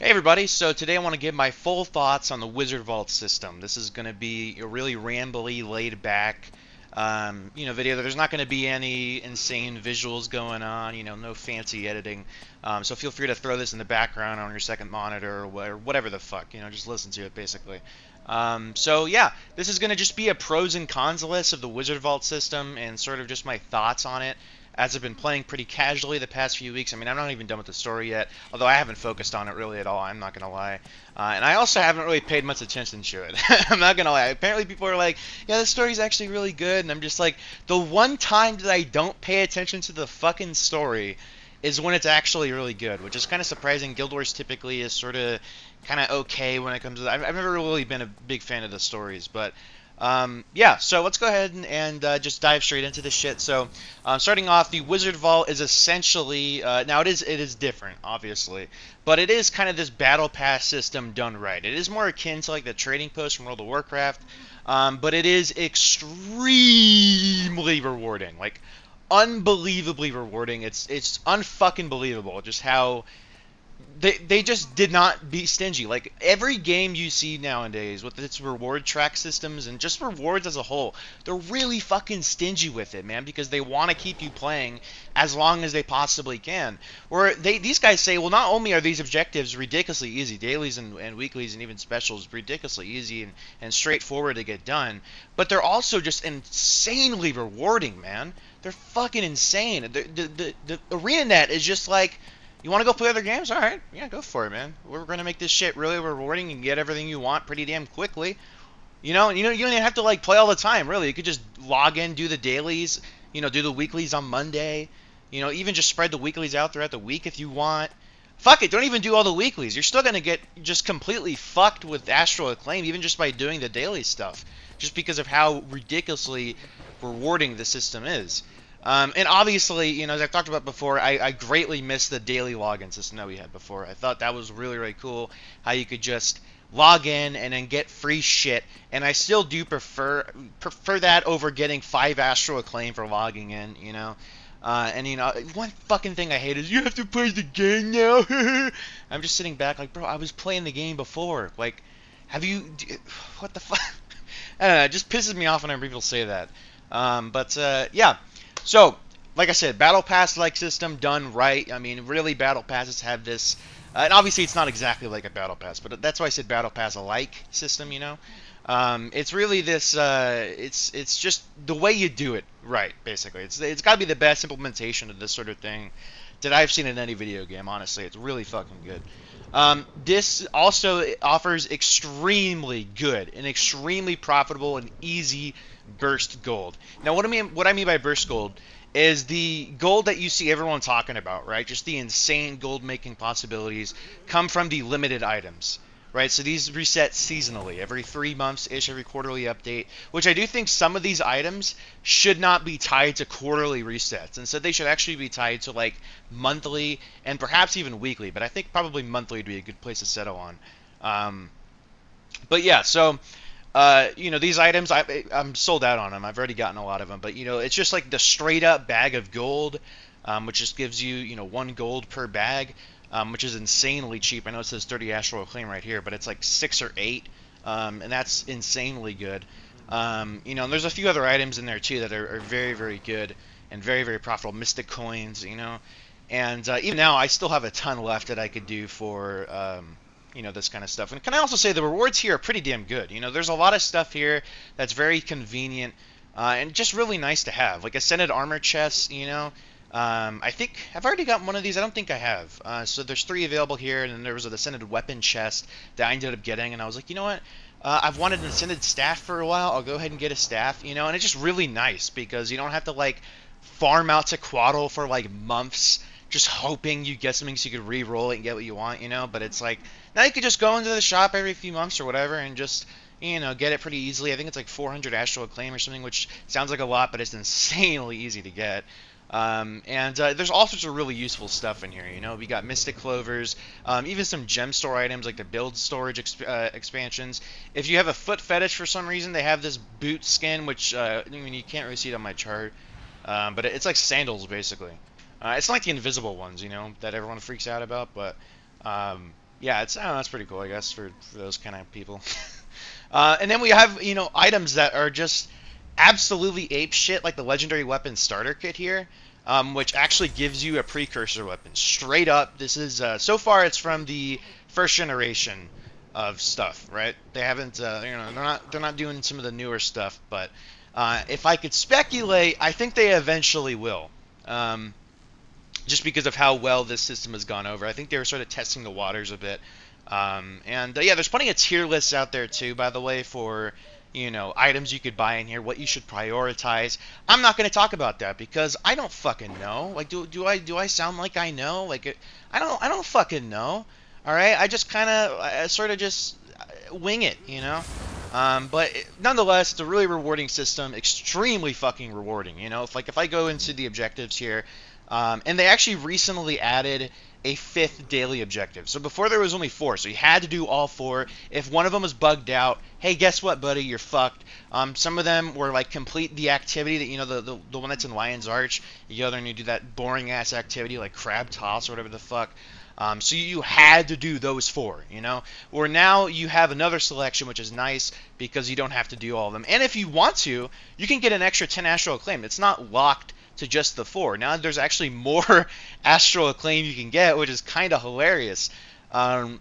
Hey everybody, so today I want to give my full thoughts on the Wizard Vault system. This is going to be a really rambly, laid back, video. There's not going to be any insane visuals going on, no fancy editing. So feel free to throw this in the background on your second monitor or whatever the fuck, just listen to it basically. So yeah, this is going to just be a pros and cons list of the Wizard Vault system and sort of just my thoughts on it as I've been playing pretty casually the past few weeks. I mean, I'm not even done with the story yet, although I haven't focused on it really at all. I'm not gonna lie, and I also haven't really paid much attention to it. I'm not gonna lie. Apparently, people are like, "Yeah, this story's actually really good," and I'm just like, the one time that I don't pay attention to the fucking story is when it's actually really good, which is kind of surprising. Guild Wars typically is sort of kind of okay when it comes to that. I've never really been a big fan of the stories, but yeah, so let's go ahead and just dive straight into this shit. So, starting off, the Wizard Vault is essentially now it is different, obviously, but it is kind of this battle pass system done right. It is more akin to like the trading post from World of Warcraft, but it is extremely rewarding, like unbelievably rewarding. It's unfucking believable just how they just did not be stingy. Like every game you see nowadays with its reward track systems and just rewards as a whole, they're really fucking stingy with it, man, because they want to keep you playing as long as they possibly can. Where these guys say, well, not only are these objectives ridiculously easy, dailies and weeklies and even specials ridiculously easy and straightforward to get done, but they're also just insanely rewarding, man. They're fucking insane. The ArenaNet is just like, you want to go play other games? All right, yeah, go for it, man. We're gonna make this shit really rewarding and get everything you want pretty damn quickly. You don't even have to like play all the time, really. You could just log in, do the dailies, do the weeklies on Monday. Even just spread the weeklies out throughout the week if you want. Fuck it, don't even do all the weeklies. You're still gonna get just completely fucked with Astral Acclaim, even just by doing the daily stuff, just because of how ridiculously rewarding the system is. And obviously, as I've talked about before, I greatly miss the daily login system that we had before. I thought that was really, really cool, how you could just log in and then get free shit. And I still do prefer that over getting 5 Astral Acclaim for logging in, and one fucking thing I hate is you have to play the game now. I'm just sitting back like, bro, I was playing the game before. Like, what the fuck? I don't know, it just pisses me off whenever people say that. But yeah. So, like I said, Battle Pass-like system done right. I mean, really, Battle Passes have this, and obviously it's not exactly like a Battle Pass, but that's why I said Battle Pass-alike system. It's really this, it's just the way you do it right, basically. It's got to be the best implementation of this sort of thing that I've seen in any video game, honestly. It's really fucking good. This also offers extremely good and extremely profitable and easy burst gold. Now, what I mean by burst gold is the gold that you see everyone talking about, right? Just the insane gold making possibilities come from the limited items, right? So these reset seasonally, every 3 months ish, every quarterly update, which I do think some of these items should not be tied to quarterly resets. Instead, they should actually be tied to like monthly and perhaps even weekly, but I think probably monthly would be a good place to settle on. But yeah, so these items, I'm sold out on them. I've already gotten a lot of them, but it's just like the straight up bag of gold, which just gives you 1 gold per bag, which is insanely cheap. I know it says 30 Astral Acclaim right here, but it's like 6 or 8, and that's insanely good. And there's a few other items in there too that are very, very good and very, very profitable. Mystic coins, and even now I still have a ton left that I could do for this kind of stuff. And can I also say the rewards here are pretty damn good. There's a lot of stuff here that's very convenient and just really nice to have. Like Ascended Armor chests, I think I've already got one of these. I don't think I have. So there's 3 available here, and then there was an Ascended Weapon chest that I ended up getting, and I was like, you know what? I've wanted an Ascended Staff for a while. I'll go ahead and get a staff, and it's just really nice because you don't have to like farm out to Quaddle for like months just hoping you get something so you could re-roll it and get what you want, But it's like, now you could just go into the shop every few months or whatever and just, get it pretty easily. I think it's like 400 Astral Acclaim or something, which sounds like a lot, but it's insanely easy to get. And there's all sorts of really useful stuff in here, We got Mystic Clovers, even some gem store items like the build storage expansions. If you have a foot fetish for some reason, they have this boot skin, which, you can't really see it on my chart, but it's like sandals, basically. It's not like the invisible ones, that everyone freaks out about, but Yeah, it's I don't know, that's pretty cool, I guess, for those kind of people. And then we have, items that are just absolutely ape shit, like the legendary weapon starter kit here, which actually gives you a precursor weapon. Straight up, this is so far it's from the first generation of stuff, right? They haven't, they're not doing some of the newer stuff, but if I could speculate, I think they eventually will. Um, just because of how well this system has gone over. I think they were sort of testing the waters a bit. And yeah, there's plenty of tier lists out there too, by the way, for items you could buy in here, what you should prioritize. I'm not going to talk about that because I don't fucking know. Like, do I sound like I know? Like, I don't fucking know. All right, I just kind of sort of just wing it. But nonetheless, it's a really rewarding system, extremely fucking rewarding. If I go into the objectives here, and they actually recently added a fifth daily objective. So before there was only four, so you had to do all four. If one of them was bugged out, hey, guess what, buddy? You're fucked. Some of them were like complete the activity that the one that's in Lion's Arch. You go there and you do that boring ass activity like crab toss or whatever the fuck. So you had to do those four. Or now you have another selection, which is nice because you don't have to do all of them. And if you want to, you can get an extra 10 astral acclaim. It's not locked to just the four. Now there's actually more astral acclaim you can get, which is kind of hilarious.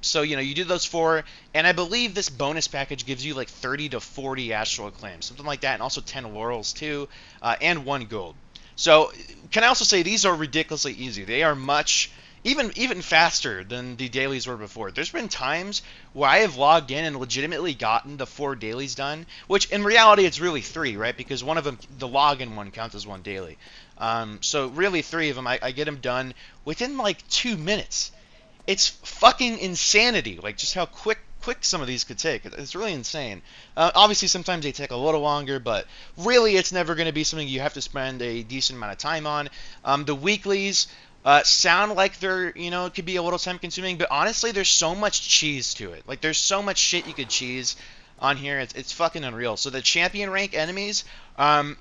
So you do those four, and I believe this bonus package gives you like 30 to 40 astral acclaim, something like that, and also 10 laurels too, and 1 gold. So can I also say these are ridiculously easy? They are much even faster than the dailies were before. There's been times where I have logged in and legitimately gotten the 4 dailies done, which in reality it's really 3, right? Because one of them, the login one, counts as 1 daily. So really 3 of them, I get them done within like 2 minutes. It's fucking insanity, like just how quick some of these could take. It's really insane. Obviously, sometimes they take a little longer, but really, it's never going to be something you have to spend a decent amount of time on. The weeklies sound like they're, it could be a little time consuming, but honestly, there's so much cheese to it. Like, there's so much shit you could cheese on here. It's fucking unreal. So the champion rank enemies, I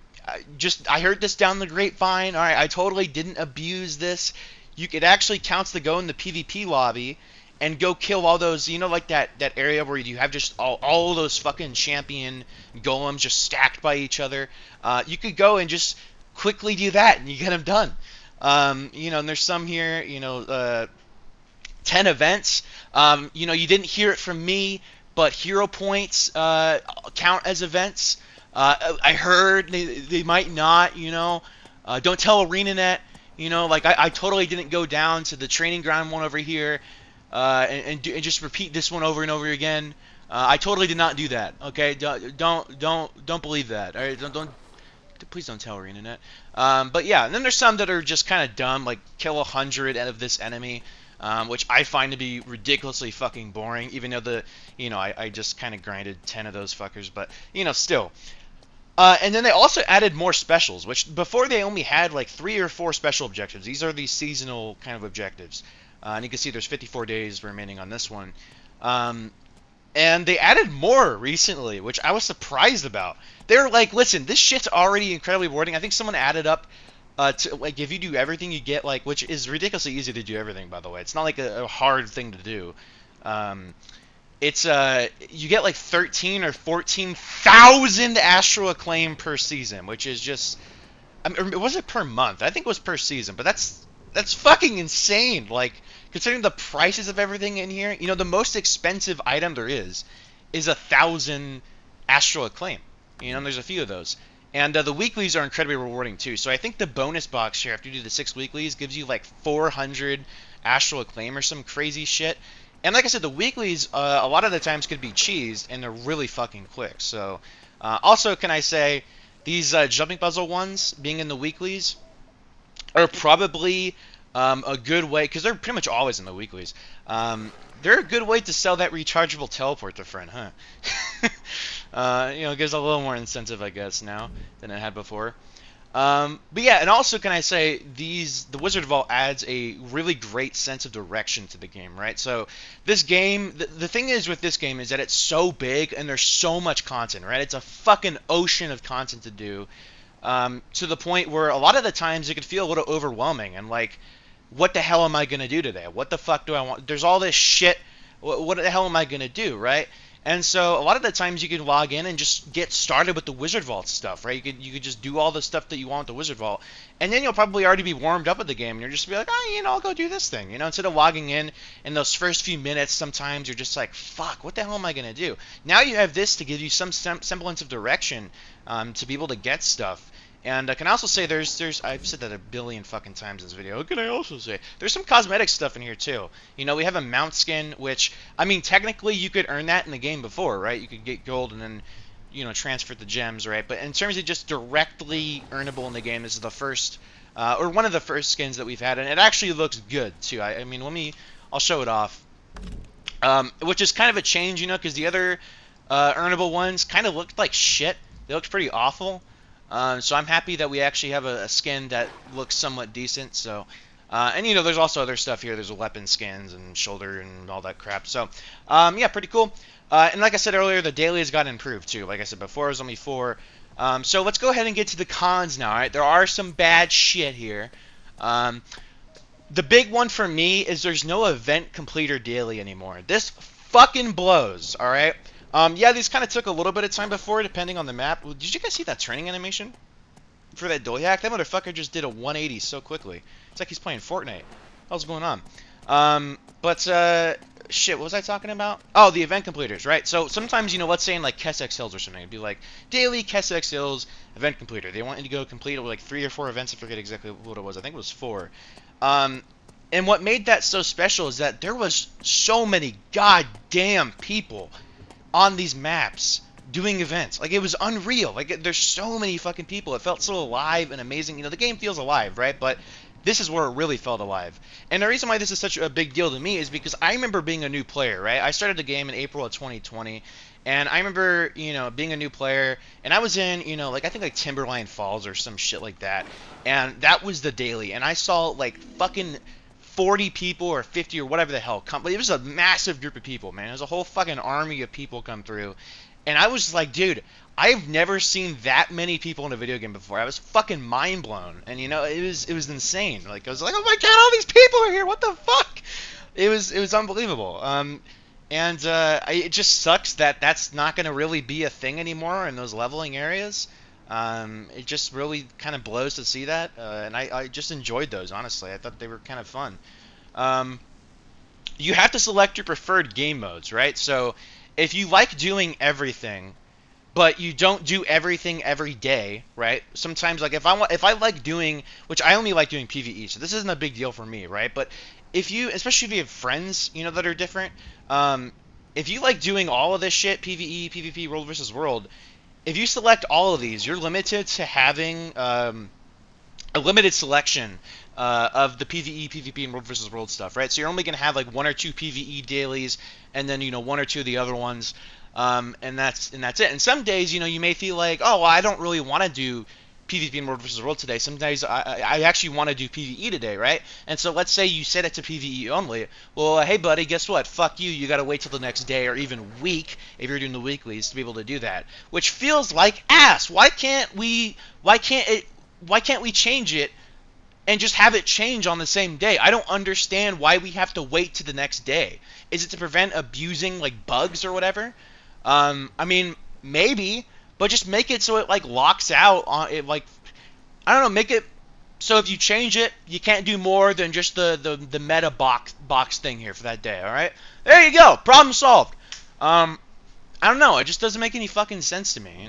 heard this down the grapevine. All right, I totally didn't abuse this. It actually counts to go in the PvP lobby and go kill all those, like that area where you have just all those fucking champion golems just stacked by each other. You could go and just quickly do that and you get them done. And there's some here, 10 events. You didn't hear it from me, but hero points count as events. I heard they might not, don't tell ArenaNet, I totally didn't go down to the training ground one over here and just repeat this one over and over again. I totally did not do that. Okay, don't believe that. All right, don't please don't tell ArenaNet. But yeah, and then there's some that are just kind of dumb, like kill 100 out of this enemy, which I find to be ridiculously fucking boring. Even though I just kind of grinded 10 of those fuckers, but still. And then they also added more specials, which before they only had like 3 or 4 special objectives. These are the seasonal kind of objectives. And you can see there's 54 days remaining on this one. And they added more recently, which I was surprised about. They're like, listen, this shit's already incredibly rewarding. I think someone added up to like if you do everything, you get like, which is ridiculously easy to do everything, by the way. It's not like a hard thing to do. It's you get like 13 or 14,000 astral acclaim per season, which is just, I mean, was it per month? I think it was per season, but that's fucking insane. Like, considering the prices of everything in here, the most expensive item there is 1,000 astral acclaim. There's a few of those. And the weeklies are incredibly rewarding too. So I think the bonus box here, after you do the 6 weeklies, gives you like 400 astral acclaim or some crazy shit. And like I said, the weeklies a lot of the times could be cheesed, and they're really fucking quick. So also, can I say, these jumping puzzle ones being in the weeklies are probably a good way, because they're pretty much always in the weeklies. They're a good way to sell that rechargeable teleport to friend, huh? It gives a little more incentive, I guess, now than it had before. But yeah, and also can I say, the Wizard of All adds a really great sense of direction to the game, right? So this game, the thing is with this game is that it's so big and there's so much content, right? It's a fucking ocean of content to do, to the point where a lot of the times it could feel a little overwhelming and like, what the hell am I going to do today? What the fuck do I want? There's all this shit What the hell am I gonna do, right? And so a lot of the times you can log in and just get started with the Wizard Vault stuff, right? You could just do all the stuff that you want with the Wizard Vault, and then you'll probably already be warmed up with the game, and you're just be like, oh, I'll go do this thing, instead of logging in those first few minutes. Sometimes you're just like, fuck, what the hell am I gonna do? Now you have this to give you some semblance of direction, to be able to get stuff. And I can also say there's I've said that a billion fucking times in this video. What can I also say? There's some cosmetic stuff in here too. We have a mount skin, which, I mean, technically you could earn that in the game before, right? You could get gold and then, transfer the gems, right? But in terms of just directly earnable in the game, this is the first, or one of the first skins that we've had, and it actually looks good too. I mean, I'll show it off. Which is kind of a change, because the other earnable ones kind of looked like shit. They looked pretty awful. So I'm happy that we actually have a skin that looks somewhat decent. So, and there's also other stuff here. There's weapon skins and shoulder and all that crap. So, yeah, pretty cool. And like I said earlier, the dailies got improved too. Like I said before, it was only 4. So let's go ahead and get to the cons now. All right, there are some bad shit here. The big one for me is there's no event completer daily anymore. This fucking blows. All right. Yeah, these kind of took a little bit of time before, depending on the map. Did you guys see that turning animation for that Dolyak? That motherfucker just did a 180 so quickly. It's like he's playing Fortnite. What's going on? Shit, what was I talking about? Oh, the event completers, right? So sometimes, let's say in like Kessex Hills or something, it'd be like daily Kessex Hills event completer. They want you to go complete like 3 or 4 events. I forget exactly what it was. I think it was 4. And what made that so special is that there was so many goddamn people on these maps doing events. Like, it was unreal. Like, there's so many fucking people. It felt so alive and amazing. The game feels alive, right? But this is where it really felt alive. And the reason why this is such a big deal to me is because I remember being a new player, right? I started the game in April of 2020, and I remember, being a new player, and I was in, I think like Timberline Falls or some shit like that, and that was the daily, and I saw like fucking 40 people or 50 or whatever the hell come. It was a massive group of people, man. It was a whole fucking army of people come through. And I was like, dude, I've never seen that many people in a video game before. I was fucking mind blown. And it was insane. Like, I was like, oh my god, all these people are here. What the fuck? It was unbelievable. It just sucks that that's not going to really be a thing anymore in those leveling areas. It just really kind of blows to see that, and I just enjoyed those, honestly. I thought they were kind of fun. You have to select your preferred game modes, right? So if you like doing everything, but you don't do everything every day, right? Sometimes, like, if I like doing, which I only like doing PvE, so this isn't a big deal for me, right? But especially if you have friends, that are different, if you like doing all of this shit, PvE, PvP, World versus World, if you select all of these, you're limited to having a limited selection of the PvE, PvP, and World vs. World stuff, right? So you're only going to have like 1 or 2 PvE dailies, and then 1 or 2 of the other ones, and that's it. And some days, you may feel like, oh, well, I don't really want to do PvP and World vs. World today. Some days I actually want to do PvE today, right? And so let's say you set it to PvE only. Well, hey buddy, guess what? Fuck you. You got to wait till the next day or even week if you're doing the weeklies to be able to do that, which feels like ass. Why can't we change it and just have it change on the same day? I don't understand why we have to wait to the next day. Is it to prevent abusing like bugs or whatever? I mean, maybe. But just make it so it like locks out on it, like, I don't know, make it so if you change it, you can't do more than just the meta box thing here for that day. All right, there you go, problem solved. I don't know, it just doesn't make any fucking sense to me,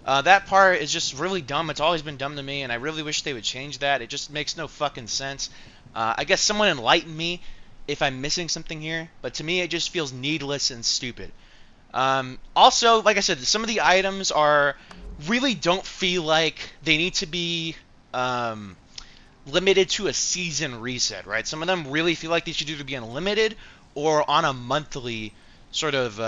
that part is just really dumb. It's always been dumb to me, and I really wish they would change that. It just makes no fucking sense. I guess someone enlighten me if I'm missing something here, but to me it just feels needless and stupid. Also, like I said, some of the items really don't feel like they need to be limited to a season reset, right? Some of them really feel like they should either be unlimited or on a monthly sort of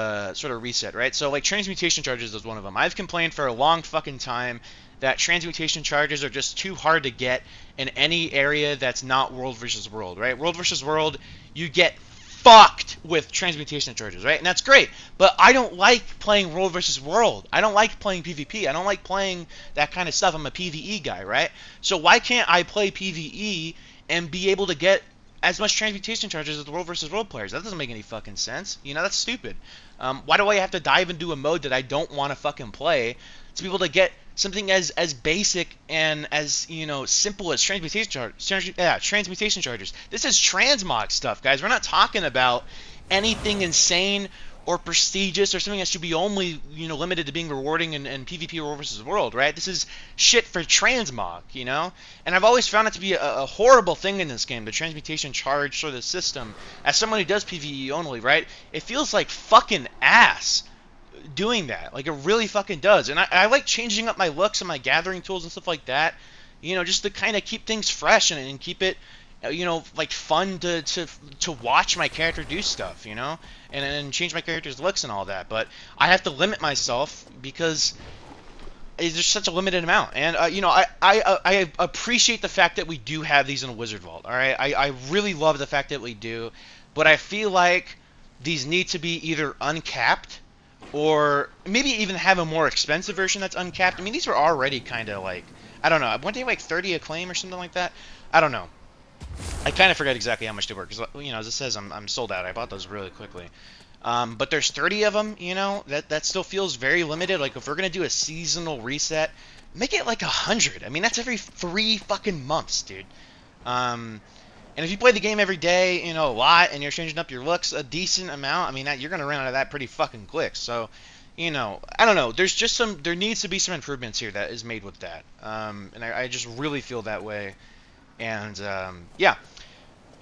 reset, right? So like transmutation charges is one of them. I've complained for a long fucking time that transmutation charges are just too hard to get in any area that's not World versus World, right? World versus World, you get fucked with transmutation charges, right? And that's great, but I don't like playing World versus World. I don't like playing PvP. I don't like playing that kind of stuff. I'm a PvE guy, right? So why can't I play PvE and be able to get as much transmutation charges as the world versus world players. That doesn't make any fucking sense. You know, that's stupid. Why do I have to dive into a mode that I don't want to fucking play to be able to get something as basic and as, you know, simple as transmutation charges? This is transmog stuff, guys. We're not talking about anything insane or prestigious or something that should be only, you know, limited to being rewarding in PvP World versus World, right? This is shit for transmog, you know? And I've always found it to be a horrible thing in this game, the transmutation charge sort of system. As someone who does PvE only, right? It feels like fucking ass doing that. Like, it really fucking does. And I like changing up my looks and my gathering tools and stuff like that, you know, just to kind of keep things fresh and keep it, you know, like fun to watch my character do stuff, you know, and change my character's looks and all that. But I have to limit myself because there's such a limited amount. And you know, I appreciate the fact that we do have these in a Wizard Vault. All right, I really love the fact that we do, but I feel like these need to be either uncapped or maybe even have a more expensive version that's uncapped. I mean, these were already kind of like, I don't know, weren't they like 30 a claim or something like that? I don't know. I kind of forget exactly how much they were because, you know, as it says, I'm sold out. I bought those really quickly. But there's 30 of them, you know, that still feels very limited. Like, if we're going to do a seasonal reset, make it like 100. I mean, that's every 3 fucking months, dude. And if you play the game every day, you know, a lot, and you're changing up your looks a decent amount, I mean, you're going to run out of that pretty fucking quick. So, you know, I don't know. There needs to be some improvements here that is made with that. And I just really feel that way. And, yeah.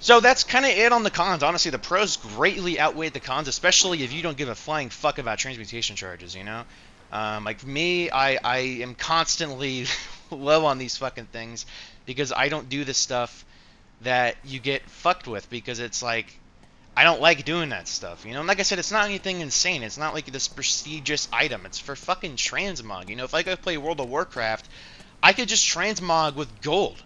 So that's kind of it on the cons. Honestly, the pros greatly outweigh the cons, especially if you don't give a flying fuck about transmutation charges, you know? Like me, I am constantly low on these fucking things because I don't do the stuff that you get fucked with because it's like, I don't like doing that stuff, you know? And like I said, it's not anything insane. It's not like this prestigious item. It's for fucking transmog, you know? If I go play World of Warcraft, I could just transmog with gold.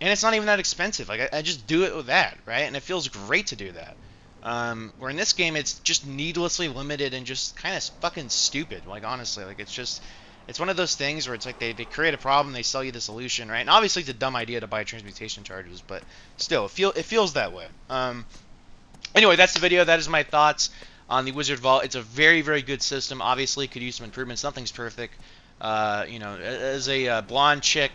And it's not even that expensive. Like, I just do it with that, right? And it feels great to do that. Where in this game, it's just needlessly limited and just kind of fucking stupid. Like, honestly, like, it's one of those things where it's like they create a problem, they sell you the solution, right? And obviously it's a dumb idea to buy transmutation charges, but still, it feels that way. Anyway, that's the video. That is my thoughts on the Wizard Vault. It's a very, very good system. Obviously, could use some improvements. Nothing's perfect. You know, as a blonde chick,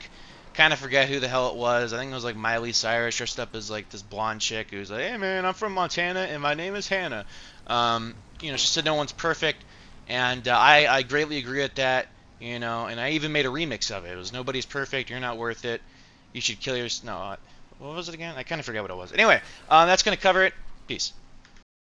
kind of forget who the hell it was. I think it was like Miley Cyrus dressed up as like this blonde chick who was like, "Hey man, I'm from Montana and my name is Hannah." You know, she said no one's perfect, and I greatly agree with that. You know, and I even made a remix of it. It was "Nobody's Perfect, You're Not Worth It, You Should Kill Yourself." No, what was it again? I kind of forget what it was. Anyway, that's gonna cover it. Peace.